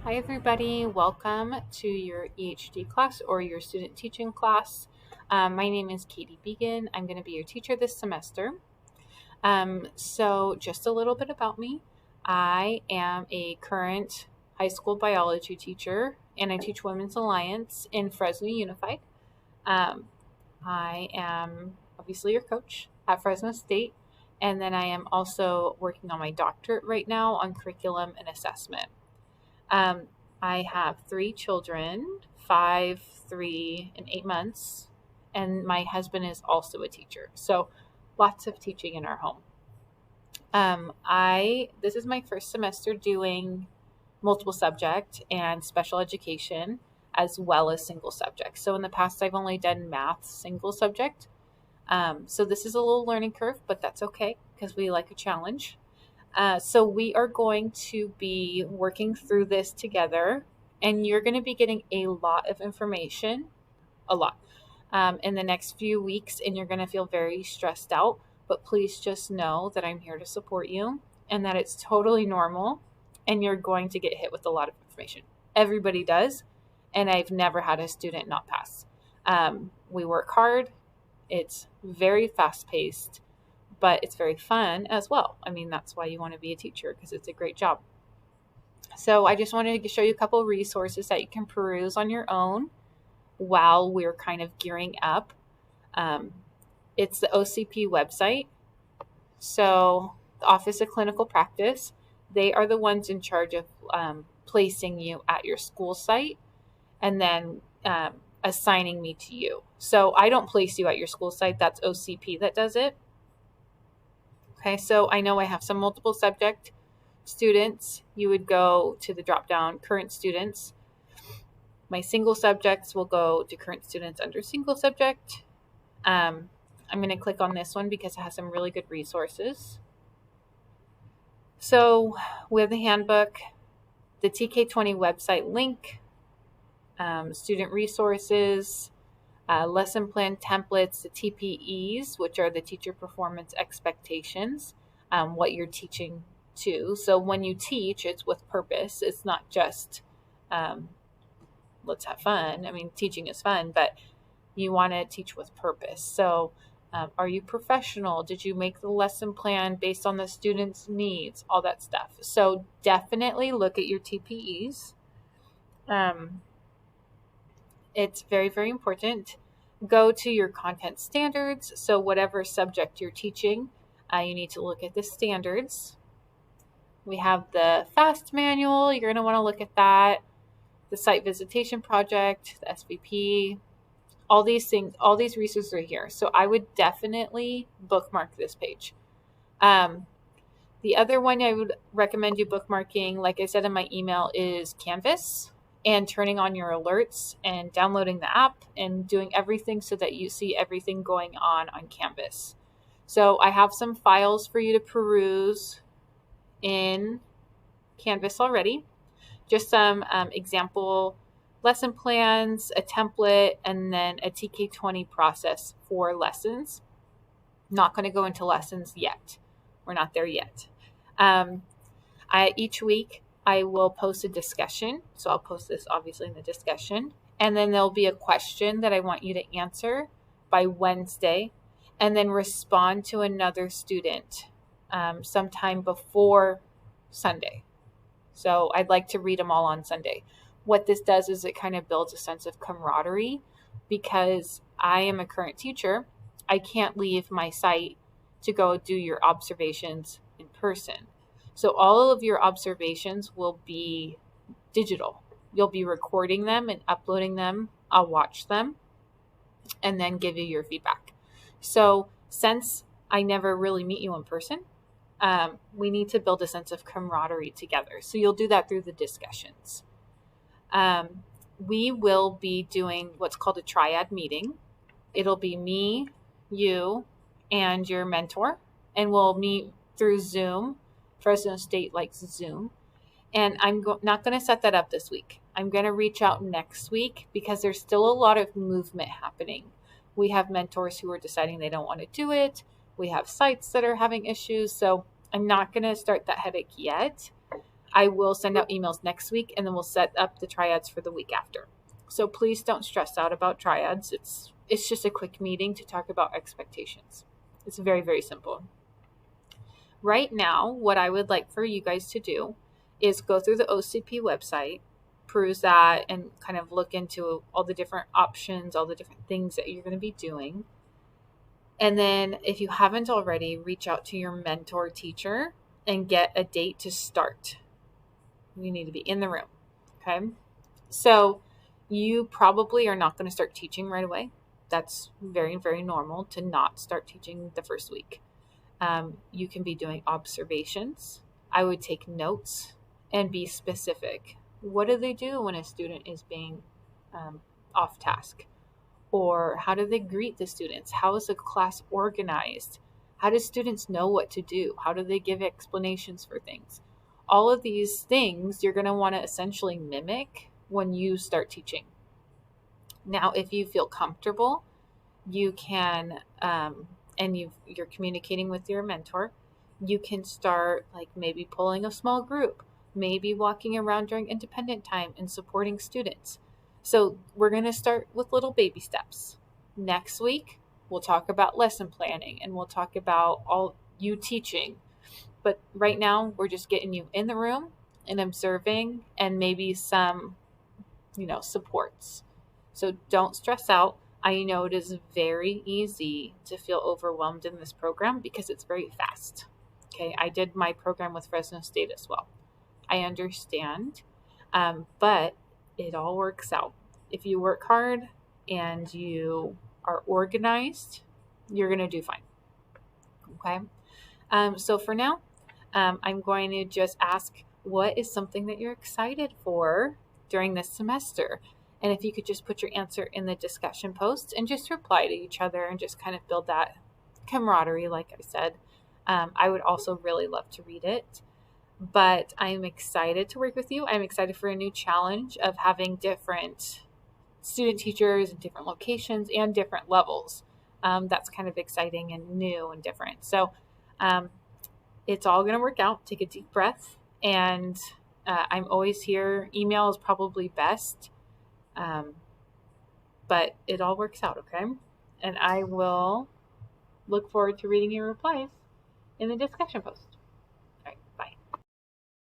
Hi, everybody. Welcome to your EHD class or your student teaching class. My name is Katie Began. I'm going to be your teacher this semester. So, just a little bit about me. I am a current high school biology teacher and I teach Women's Alliance in Fresno Unified. Um, I am obviously your coach at Fresno State, and then I am also working on my doctorate right now on curriculum and assessment. Um, I have three children, 5, 3, and 8 months, and my husband is also a teacher. So lots of teaching in our home. I This is my first semester doing multiple subject and special education as well as single subject. So in the past, I've only done math single subject. So this is a little learning curve, but that's okay because we like a challenge. So we are going to be working through this together, and you're going to be getting a lot of information, a lot, in the next few weeks, and you're going to feel very stressed out. But please just know that I'm here to support you and that it's totally normal, and you're going to get hit with a lot of information. Everybody does, and I've never had a student not pass. We work hard, it's very fast paced, but it's very fun as well. I mean, that's why you want to be a teacher because it's a great job. So I just wanted to show you a couple of resources that you can peruse on your own while we're kind of gearing up. Um, it's the OCP website. So the Office of Clinical Practice, they are the ones in charge of placing you at your school site and then assigning me to you. So I don't place you at your school site. That's OCP that does it. Okay, so I know I have some multiple subject students. You would go to the drop down current students. My single subjects will go to current students under single subject. I'm going to click on this one because it has some really good resources. So we have the handbook, the TK20 website link, student resources, lesson plan templates, the TPEs, which are the teacher performance expectations, what you're teaching to. So when you teach, it's with purpose. It's not just let's have fun. I mean, teaching is fun, but you want to teach with purpose. So are you professional? Did you make the lesson plan based on the student's needs? All that stuff. So definitely look at your TPEs. It's very, very important. Go to your content standards. So whatever subject you're teaching, you need to look at the standards. We have the FAST manual. You're going to want to look at that. The site visitation project, the SVP, all these things, all these resources are here. So I would definitely bookmark this page. The other one I would recommend you bookmarking, like I said in my email, is Canvas, and turning on your alerts and downloading the app and doing everything so that you see everything going on Canvas. So I have some files for you to peruse in Canvas already. Just some example lesson plans, a template, and then a TK20 process for lessons. Not going to go into lessons yet. We're not there yet. Each week I will post a discussion. So I'll post this obviously in the discussion. And then there'll be a question that I want you to answer by Wednesday, and then respond to another student sometime before Sunday. So I'd like to read them all on Sunday. What this does is it kind of builds a sense of camaraderie because I am a current teacher. I can't leave my site to go do your observations in person. So all of your observations will be digital. You'll be recording them and uploading them. I'll watch them and then give you your feedback. So since I never really meet you in person, we need to build a sense of camaraderie together. So you'll do that through the discussions. We will be doing what's called a triad meeting. It'll be me, you, and your mentor, and we'll meet through Zoom. Fresno State likes Zoom. And I'm not going to set that up this week. I'm going to reach out next week because there's still a lot of movement happening. We have mentors who are deciding they don't want to do it. We have sites that are having issues. So I'm not going to start that headache yet. I will send out emails next week, and then we'll set up the triads for the week after. So please don't stress out about triads. It's just a quick meeting to talk about expectations. It's very, very simple. Right now, what I would like for you guys to do is go through the OCP website, peruse that, and kind of look into all the different options, all the different things that you're going to be doing. And then if you haven't already, reach out to your mentor teacher and get a date to start. You need to be in the room. Okay. So you probably are not going to start teaching right away. That's very, very normal to not start teaching the first week. You can be doing observations. I would take notes and be specific. What do they do when a student is being off task? Or how do they greet the students? How is the class organized? How do students know what to do? How do they give explanations for things? All of these things you're going to want to essentially mimic when you start teaching. Now, if you feel comfortable, you can, and you're communicating with your mentor, you can start like maybe pulling a small group, maybe walking around during independent time and supporting students. So we're going to start with little baby steps. Next week, we'll talk about lesson planning and we'll talk about all you teaching. But right now, we're just getting you in the room and observing and maybe some, supports. So don't stress out. I know it is very easy to feel overwhelmed in this program because it's very fast. Okay, I did my program with Fresno State as well. I understand, but it all works out. If you work hard and you are organized, you're going to do fine. Okay, so for now, I'm going to just ask, what is something that you're excited for during this semester? And if you could just put your answer in the discussion post and just reply to each other and just kind of build that camaraderie, like I said. I would also really love to read it. But I'm excited to work with you. I'm excited for a new challenge of having different student teachers in different locations and different levels. That's kind of exciting and new and different. So it's all going to work out. Take a deep breath. And I'm always here. Email is probably best. But it all works out, okay? And I will look forward to reading your replies in the discussion post.